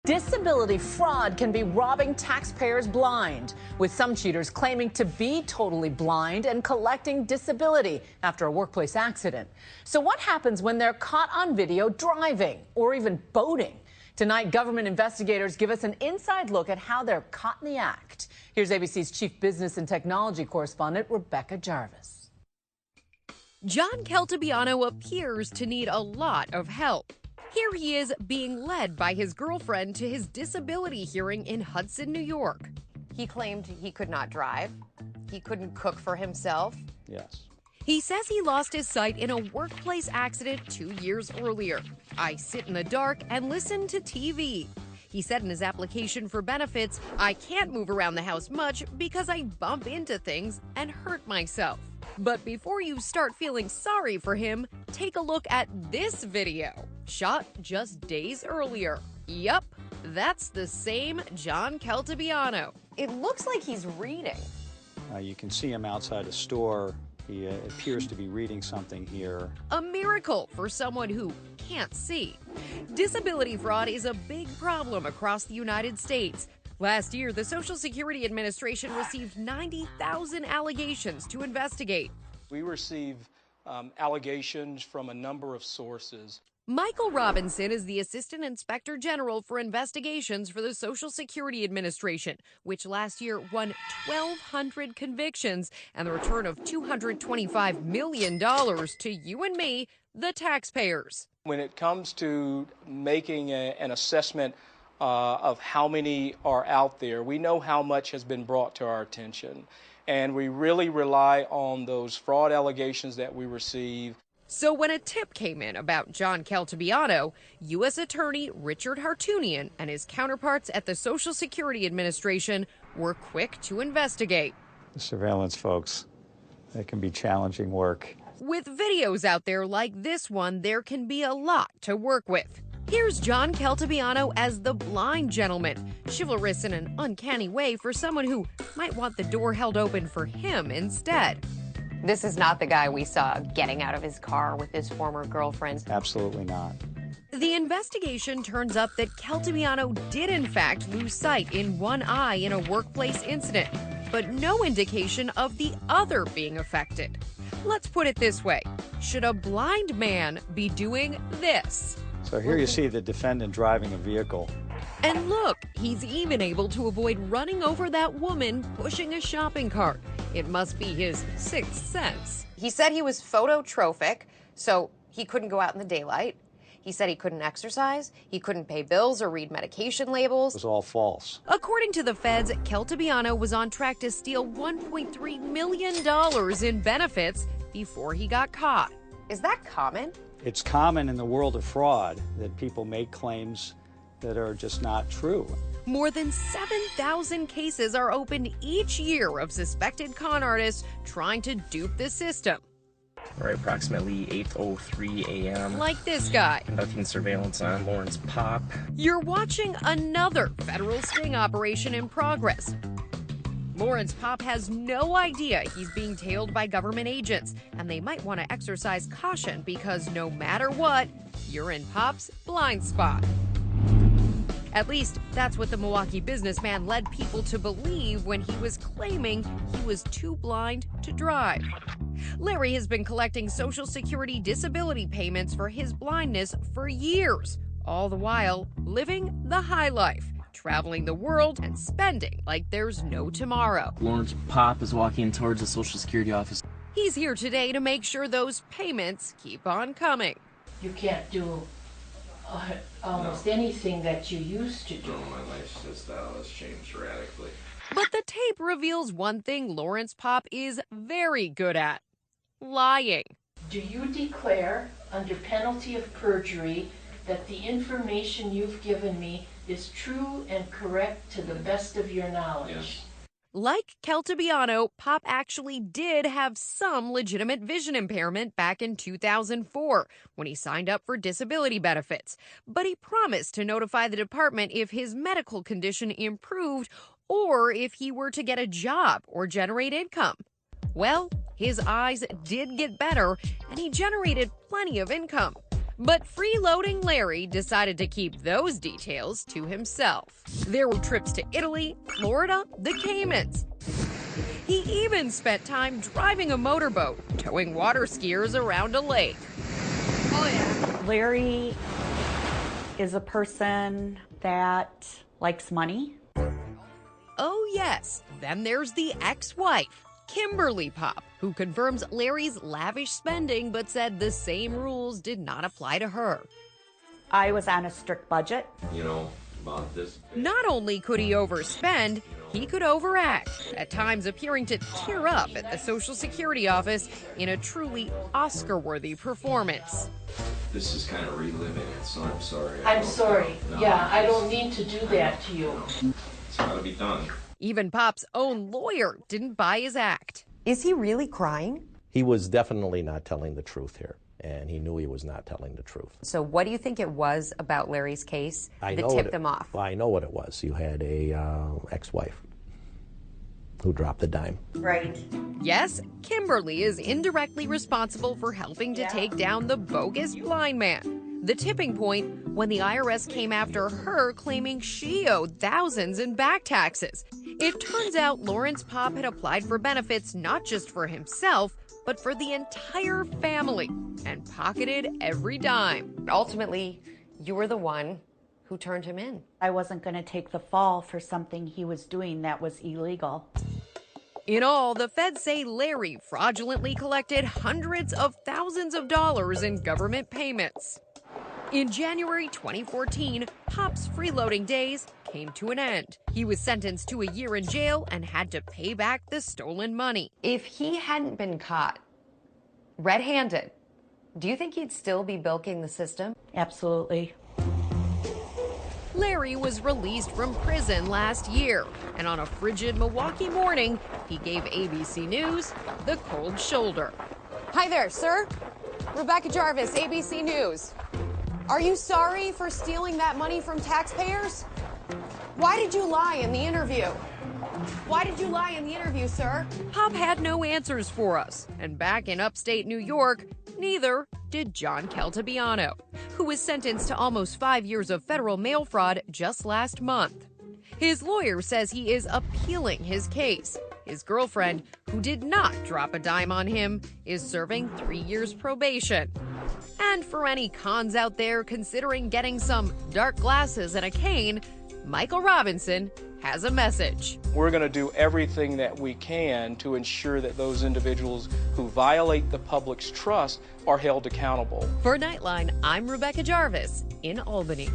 Disability fraud can be robbing taxpayers blind, with some cheaters claiming to be totally blind and collecting disability after a workplace accident. So what happens when they're caught on video driving or even boating? Tonight, government investigators give us an inside look at how they're caught in the act. Here's ABC's chief business and technology correspondent, Rebecca Jarvis. John Caltabiano appears to need a lot of help. Here he is being led by his girlfriend to his disability hearing in Hudson, New York. He claimed he could not drive. He couldn't cook for himself. Yes. He says he lost his sight in a workplace accident 2 years earlier. I sit in the dark and listen to TV. He said in his application for benefits, I can't move around the house much because I bump into things and hurt myself. But before you start feeling sorry for him, take a look at this video, shot just days earlier. Yup, that's the same John Caltabiano. It looks like he's reading. You can see him outside a store. He appears to be reading something here. A miracle for someone who can't see. Disability fraud is a big problem across the United States. Last year, the Social Security Administration received 90,000 allegations to investigate. We receive allegations from a number of sources. Michael Robinson is the Assistant Inspector General for Investigations for the Social Security Administration, which last year won 1,200 convictions and the return of $225 million to you and me, the taxpayers. When it comes to making an assessment of how many are out there, we know how much has been brought to our attention, and we really rely on those fraud allegations that we receive. So when a tip came in about John Caltabiano, U.S. Attorney Richard Hartunian and his counterparts at the Social Security Administration were quick to investigate. The surveillance folks, it can be challenging work. With videos out there like this one, there can be a lot to work with. Here's John Caltabiano as the blind gentleman, chivalrous in an uncanny way for someone who might want the door held open for him instead. This is not the guy we saw getting out of his car with his former girlfriend. Absolutely not. The investigation turns up that Caltabiano did in fact lose sight in one eye in a workplace incident, but no indication of the other being affected. Let's put it this way. Should a blind man be doing this? So here you see the defendant driving a vehicle. And look, he's even able to avoid running over that woman pushing a shopping cart. It must be his sixth sense. He said he was phototrophic, so he couldn't go out in the daylight. He said he couldn't exercise, he couldn't pay bills or read medication labels. It was all false. According to the feds, Caltabiano was on track to steal $1.3 million in benefits before he got caught. Is that common? It's common in the world of fraud that people make claims that are just not true. More than 7,000 cases are opened each year of suspected con artists trying to dupe the system. Right, approximately 8:03 a.m. Like this guy. Conducting surveillance on Lawrence Pop. You're watching another federal sting operation in progress. Lawrence Pop has no idea he's being tailed by government agents, and they might want to exercise caution because no matter what, you're in Pop's blind spot. At least, that's what the Milwaukee businessman led people to believe when he was claiming he was too blind to drive. Larry has been collecting Social Security disability payments for his blindness for years, all the while living the high life, traveling the world and spending like there's no tomorrow. Lawrence Pop is walking towards the Social Security office. He's here today to make sure those payments keep on coming. You can't do almost anything that you used to do. No, my lifestyle has changed radically. But the tape reveals one thing Lawrence Pop is very good at: lying. Do you declare, under penalty of perjury, that the information you've given me is true and correct to the best of your knowledge? Yes. Like Caltabiano, Pop actually did have some legitimate vision impairment back in 2004 when he signed up for disability benefits. But he promised to notify the department if his medical condition improved or if he were to get a job or generate income. Well, his eyes did get better and he generated plenty of income. But freeloading Larry decided to keep those details to himself. There were trips to Italy, Florida, the Caymans. He even spent time driving a motorboat, towing water skiers around a lake. Oh yeah. Larry is a person that likes money. Oh yes, then there's the ex-wife, Kimberly Popp, who confirms Larry's lavish spending but said the same rules did not apply to her. I was on a strict budget. You know, about this. Not only could he overspend, he could overact, at times appearing to tear up at the Social Security office in a truly Oscar-worthy performance. This is kind of reliving it, so I'm sorry. I'm sorry. Yeah, I don't need to do that to you. It's got to be done. Even Pop's own lawyer didn't buy his act. Is he really crying? He was definitely not telling the truth here, and he knew he was not telling the truth. So what do you think it was about Larry's case that tipped him off? Well, I know what it was. You had a ex-wife who dropped the dime. Right. Yes, Kimberly is indirectly responsible for helping to take down the bogus blind man. The tipping point when the IRS came after her, claiming she owed thousands in back taxes. It turns out Lawrence Popp had applied for benefits not just for himself, but for the entire family, and pocketed every dime. Ultimately, you were the one who turned him in. I wasn't going to take the fall for something he was doing that was illegal. In all, the feds say Larry fraudulently collected hundreds of thousands of dollars in government payments. In January 2014, Popp's freeloading days came to an end. He was sentenced to a year in jail and had to pay back the stolen money. If he hadn't been caught red-handed, do you think he'd still be bilking the system? Absolutely. Larry was released from prison last year, and on a frigid Milwaukee morning, he gave ABC News the cold shoulder. Hi there, sir. Rebecca Jarvis, ABC News. Are you sorry for stealing that money from taxpayers? Why did you lie in the interview? Why did you lie in the interview, sir? Popp had no answers for us, and back in upstate New York, neither did John Caltabiano, who was sentenced to almost 5 years of federal mail fraud just last month. His lawyer says he is appealing his case. His girlfriend, who did not drop a dime on him, is serving 3 years probation. And for any cons out there considering getting some dark glasses and a cane, Michael Robinson has a message. We're going to do everything that we can to ensure that those individuals who violate the public's trust are held accountable. For Nightline, I'm Rebecca Jarvis in Albany.